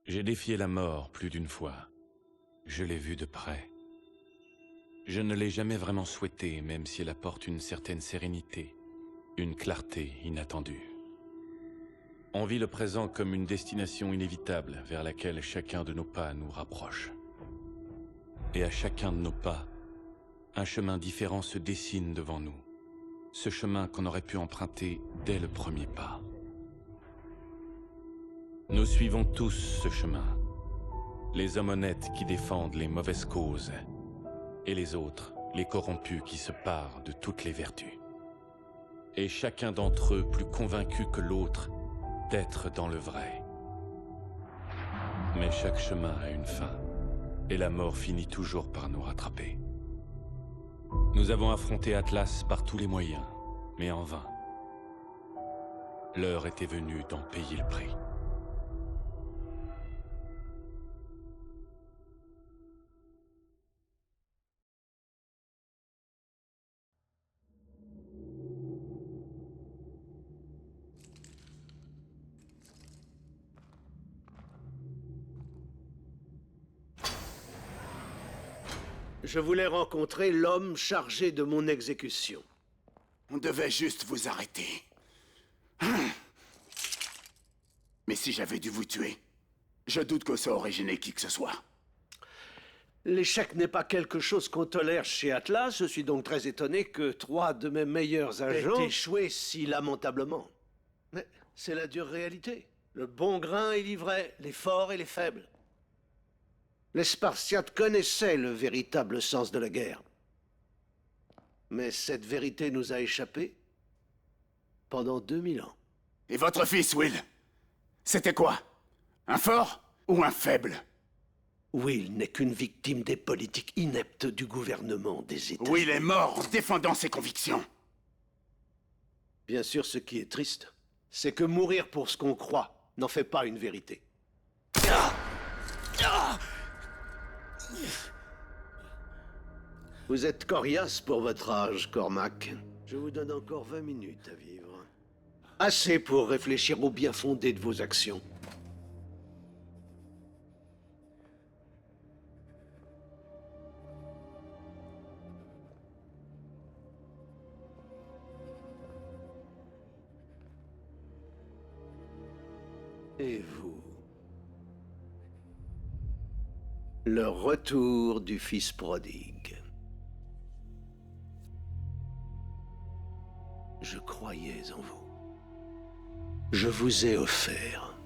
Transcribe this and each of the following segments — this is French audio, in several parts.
J'ai défié la mort plus d'une fois. Je l'ai vue de près. Je ne l'ai jamais vraiment souhaitée, même si elle apporte une certaine sérénité, une clarté inattendue. On vit le présent comme une destination inévitable vers laquelle chacun de nos pas nous rapproche. Et à chacun de nos pas, un chemin différent se dessine devant nous. Ce chemin qu'on aurait pu emprunter dès le premier pas. Nous suivons tous ce chemin. Les hommes honnêtes qui défendent les mauvaises causes, et les autres, les corrompus qui se parent de toutes les vertus. Et chacun d'entre eux plus convaincu que l'autre d'être dans le vrai. Mais chaque chemin a une fin, et la mort finit toujours par nous rattraper. Nous avons affronté Atlas par tous les moyens, mais en vain. L'heure était venue d'en payer le prix. Je voulais rencontrer l'homme chargé de mon exécution. On devait juste vous arrêter. Mais si j'avais dû vous tuer, je doute que ça aurait gêné qui que ce soit. L'échec n'est pas quelque chose qu'on tolère chez Atlas. Je suis donc très étonné que 3 de mes meilleurs agents aient échoué si lamentablement. Mais c'est la dure réalité. Le bon grain est livré, les forts et les faibles. Les Spartiates connaissaient le véritable sens de la guerre. Mais cette vérité nous a échappé pendant 2000 ans. Et votre fils, Will? C'était quoi? Un fort ou un faible? Will n'est qu'une victime des politiques ineptes du gouvernement des États-Unis. Will est mort en défendant ses convictions. Bien sûr, ce qui est triste, c'est que mourir pour ce qu'on croit n'en fait pas une vérité. Vous êtes coriace pour votre âge, Cormac. Je vous donne encore 20 minutes à vivre. Assez pour réfléchir au bien fondé de vos actions. Et vous? Le retour du fils prodigue. Je croyais en vous. Je vous ai offert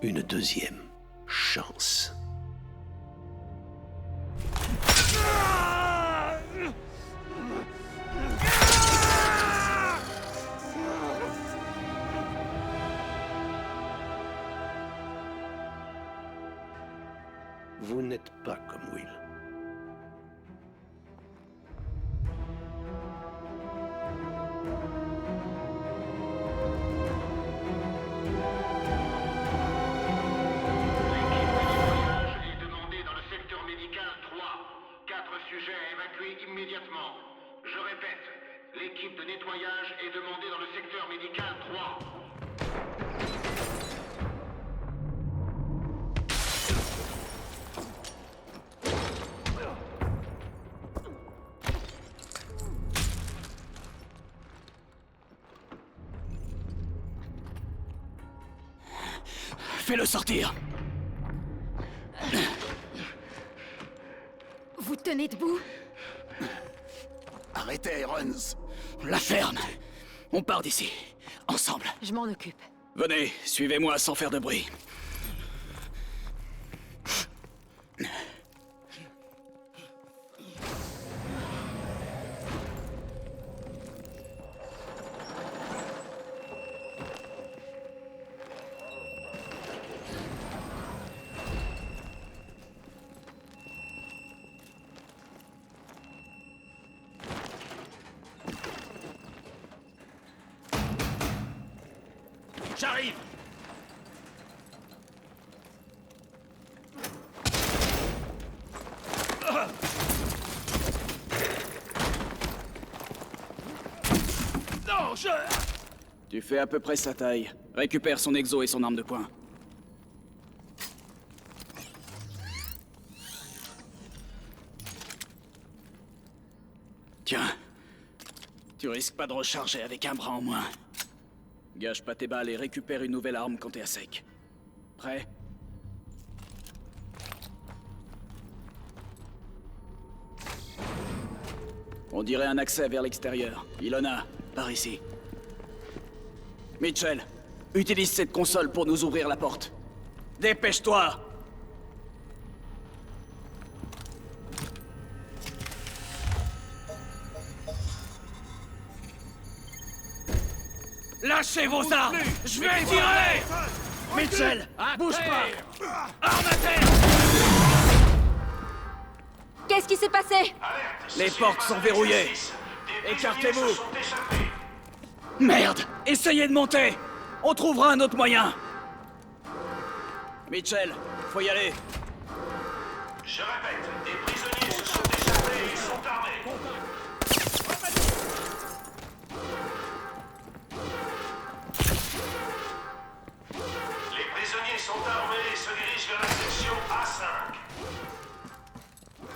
une deuxième chance. Vous n'êtes pas comme Will. Immédiatement. Je répète, l'équipe de nettoyage est demandée dans le secteur médical 3. Fais-le sortir. Vous tenez debout? Arrêtez, Irons. La ferme. On part d'ici. Ensemble. Je m'en occupe. Venez, suivez-moi sans faire de bruit. J'arrive! Non, Tu fais à peu près sa taille. Récupère son exo et son arme de poing. Tiens. Tu risques pas de recharger avec un bras en moins. Gâche pas tes balles et récupère une nouvelle arme quand t'es à sec. Prêt? On dirait un accès vers l'extérieur. Ilona, par ici. Mitchell, utilise cette console pour nous ouvrir la porte. Dépêche-toi! Lâchez vos armes! Je vais tirer! Mitchell, bouge pas! Arme à terre! Qu'est-ce qui s'est passé? Les portes sont verrouillées. Écartez-vous! Merde! Essayez de monter! On trouvera un autre moyen! Mitchell, faut y aller! Je répète, des prisonniers se sont échappés et sont armés. Les prisonniers sont armés et se dirigent vers la section A5.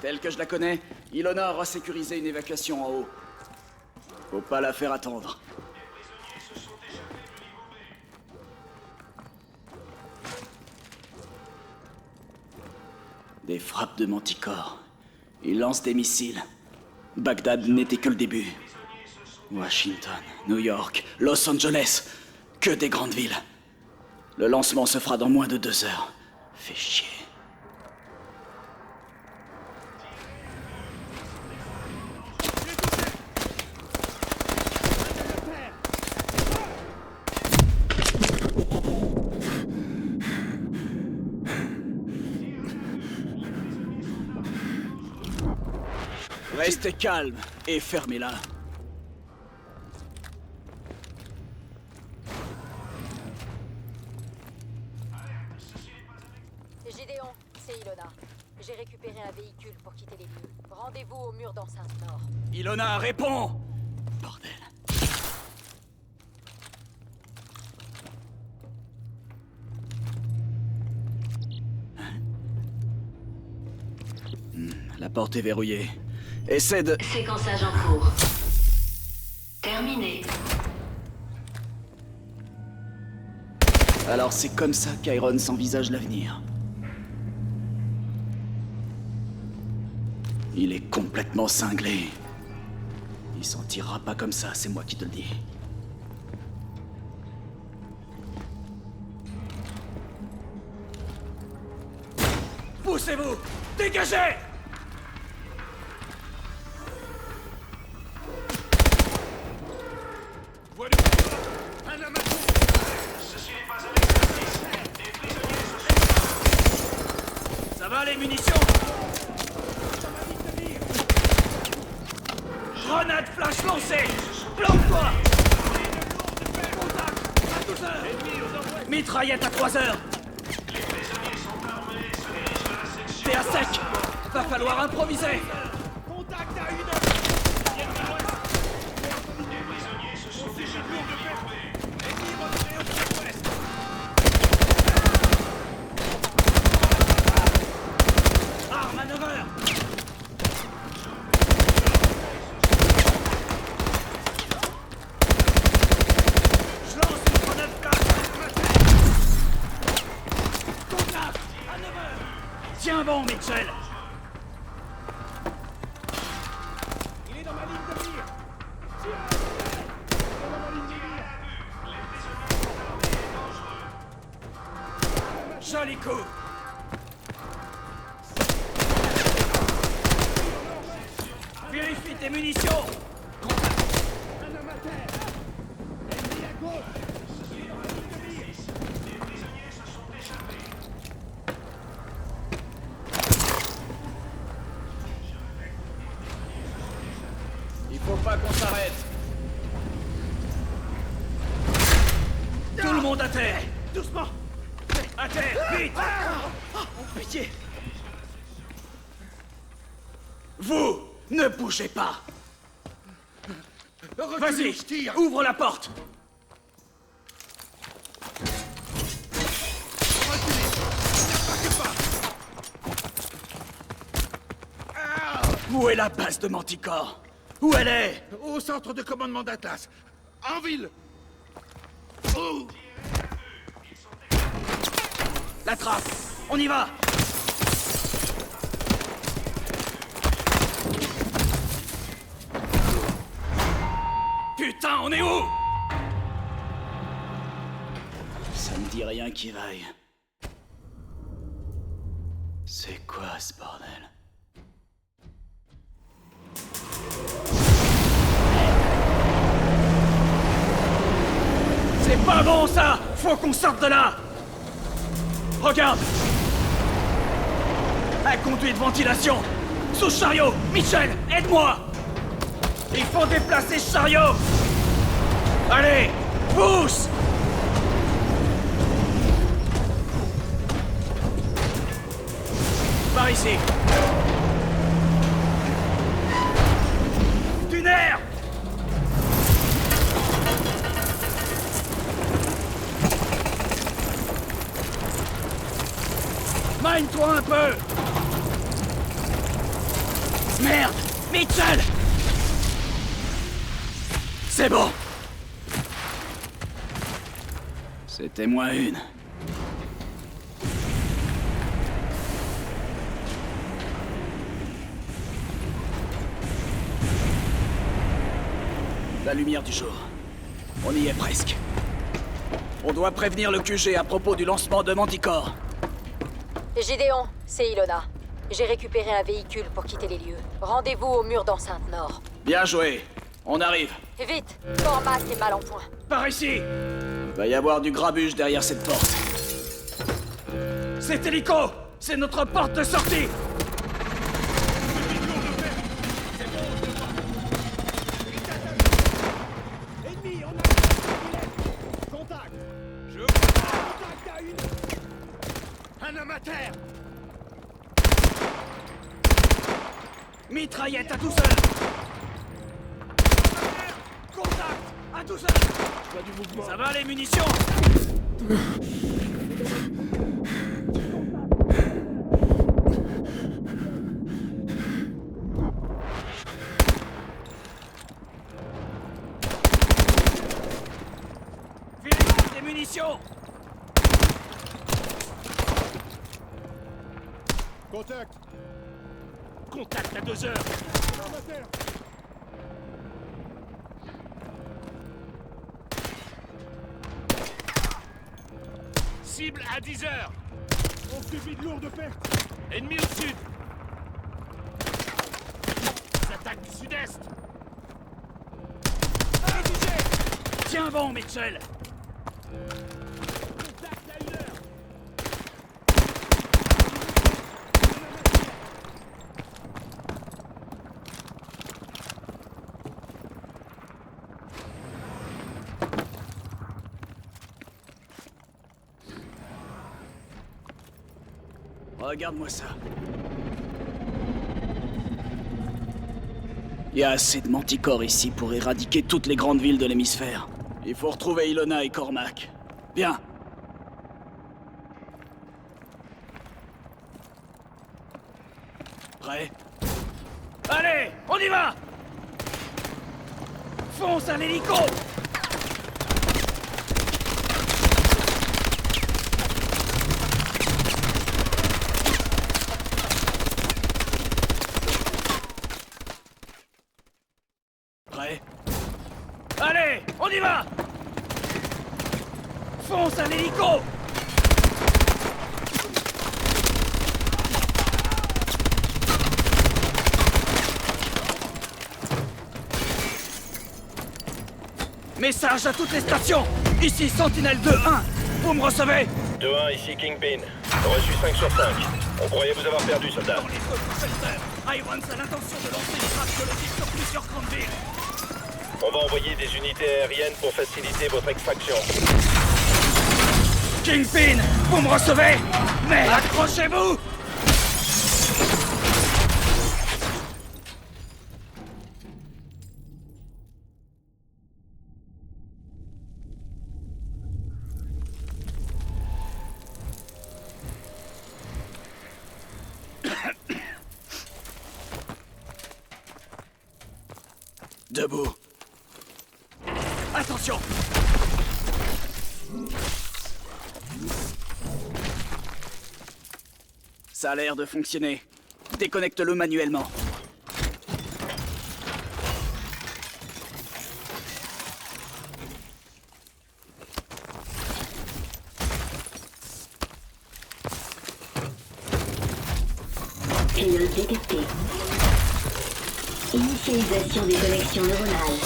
Telle que je la connais, Ilona aura sécurisé une évacuation en haut. Faut pas la faire attendre. Les prisonniers se sont échappés du niveau B. Des frappes de Manticore. Ils lancent des missiles. Bagdad n'était que le début. Washington, New York, Los Angeles. Que des grandes villes. Le lancement se fera dans moins de 2 heures. Fait chier. Restez calme et fermez-la. Gédéon, c'est Ilona. J'ai récupéré un véhicule pour quitter les lieux. Rendez-vous au mur d'enceinte nord. Ilona, réponds! Bordel. La porte est verrouillée. Essaie de... Séquençage en cours. Terminé. Alors c'est comme ça qu'Iron s'envisage l'avenir. Il est complètement cinglé. Il s'en tirera pas comme ça, c'est moi qui te le dis. Poussez-vous! Dégagez! Ceci n'est pas un exercice. Les prisonniers se sont... Ça va les munitions? Grenade flash lancée! Plante-toi! Contact à 12 heures! Mitraillette à 3 heures! Les prisonniers sont armés et se dirigent vers la section... T'es à sec! Va falloir improviser! Les prisonniers se sont échappés du niveau B. Arme à 9 heures! Je lance une grenade flash! Contact à 9 heures! Tiens bon, Mitchell! Il est dans ma ligne de mire! Joli coup! Vérifie tes munitions! Il faut pas qu'on s'arrête! Tout le monde à terre! Doucement! À terre, vite! Oh, pitié! Vous, ne bougez pas! Vas-y, ouvre la porte! Où est la base de Manticore? Où elle est? Au centre de commandement d'Atlas. En ville. Oh. La trappe. On y va. Putain, on est où? Ça me dit rien qui vaille. C'est quoi ce bordel? C'est pas bon ça! Faut qu'on sorte de là! Regarde! Un conduit de ventilation! Sous chariot! Michel, aide-moi! Il faut déplacer ce chariot! Allez! Pousse! Par ici! Du nerf! Mine-toi un peu! Merde! Mitchell! C'est bon! C'était moins une. La lumière du jour. On y est presque. On doit prévenir le QG à propos du lancement de Manticore. Gideon, c'est Ilona. J'ai récupéré un véhicule pour quitter les lieux. Rendez-vous au mur d'enceinte nord. Bien joué. On arrive. Vite, Cormac est mal en point. Par ici! Va y avoir du grabuge derrière cette porte. C'est hélico! C'est notre porte de sortie! Ennemi, on a contact. Je contact à une. Un homme à terre. Mitraillette à tout seul! Contact! À tout seul! Pas du mouvement. Ça va les munitions? Filez des munitions! Contact. Contact à 2 heures. Un homme à terre. Cible à 10 heures. On subit de lourdes pertes. Ennemi au sud. Ils attaquent du sud-est. Tiens bon, Mitchell! Contact à 1 heure. Regarde-moi ça. Il y a assez de Manticore ici pour éradiquer toutes les grandes villes de l'hémisphère. Il faut retrouver Ilona et Cormac. Bien. Prêt? Allez, on y va! Fonce à l'hélico! Prêt? Allez, on y va! Fonce à l'hélico! Message à toutes les stations! Ici Sentinelle 2-1! Vous me recevez? 2-1, ici Kingpin. Reçu 5 sur 5. On croyait vous avoir perdu, soldat. Dans les feux Shelter, Irons a l'intention de lancer une frappe biologique sur plusieurs grandes villes. On va envoyer des unités aériennes pour faciliter votre extraction. Kingpin, vous me recevez? Mais accrochez-vous! Debout. Attention! Ça a l'air de fonctionner. Déconnecte-le manuellement. Pilote détecté. Initialisation des connexions neuronales.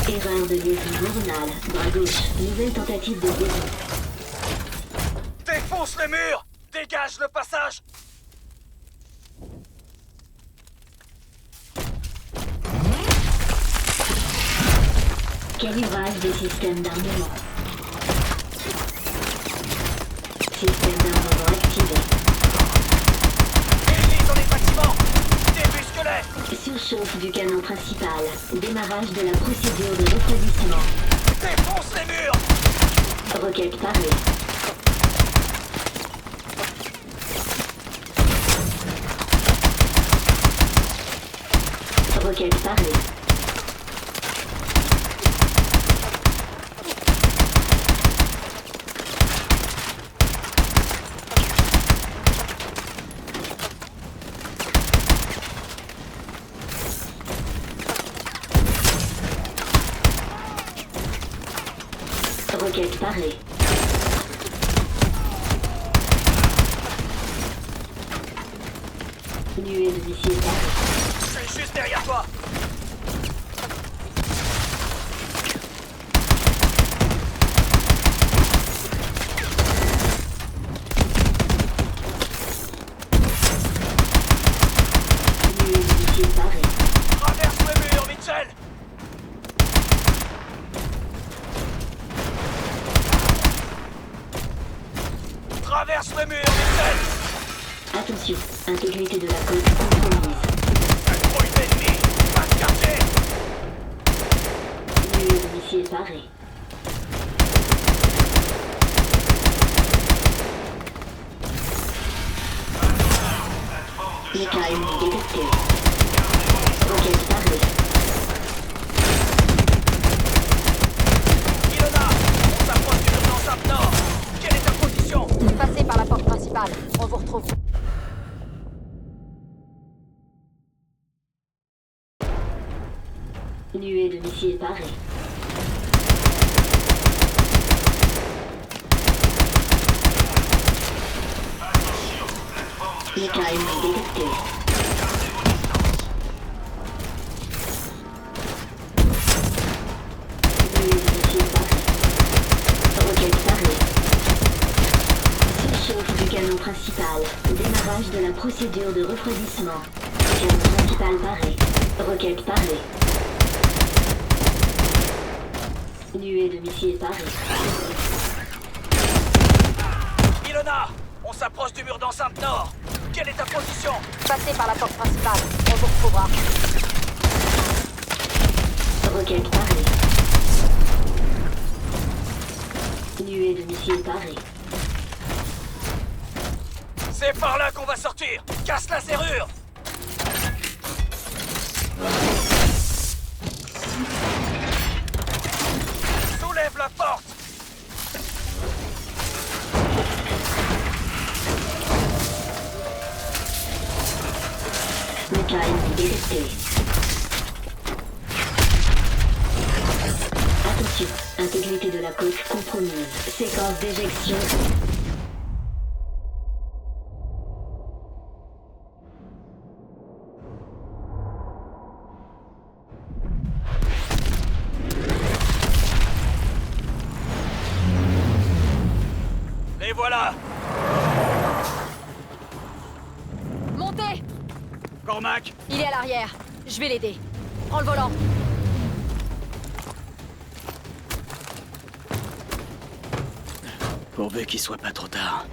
Erreur de liaison neuronale. Bras gauche. Nouvelle tentative de liaison. Défonce les murs! Dégage le passage! Calibrage des systèmes d'armement. Système d'armement activé. Ennemis dans les bâtiments! Débusque-les! Surchauffe du canon principal. Démarrage de la procédure de refroidissement. Défonce les murs! Requête parlée. Requête parlée. Requête parlée. Nuée de missiles parlée. Je suis juste derrière toi! Nuée de missiles parlée. Traverse le mur, Mitchell! Traverse le mur, Mitchell! Attention, intégrité de la côte compromise. Patrouille d'ennemis! Pas de quartier! Nuée de missiles parée. Méca ennemi détecté. Requête parlée. Ilona! On s'approche du mur d'enceinte nord! Quelle est ta position? Passez par la porte principale. On vous retrouve. Nuée de missiles parée. Méca ennemi détecté. Nuée de missiles parée. Requête parée. Surchauffe du canon principal. Démarrage de la procédure de refroidissement. Canon principal paré. Requête parée. Nuée de missiles parée. Ilona! On s'approche du mur d'enceinte nord! Quelle est ta position? Passez par la porte principale. On vous retrouvera. Requête parée. Nuée de missiles parée. C'est par là qu'on va sortir! Casse la serrure! Soulève la porte! Méca ennemi détecté. Attention, intégrité de la côte compromise. Séquence d'éjection. Les voilà! Montez! Cormac! Il est à l'arrière. Je vais l'aider. Prends le volant. Pourvu qu'il soit pas trop tard.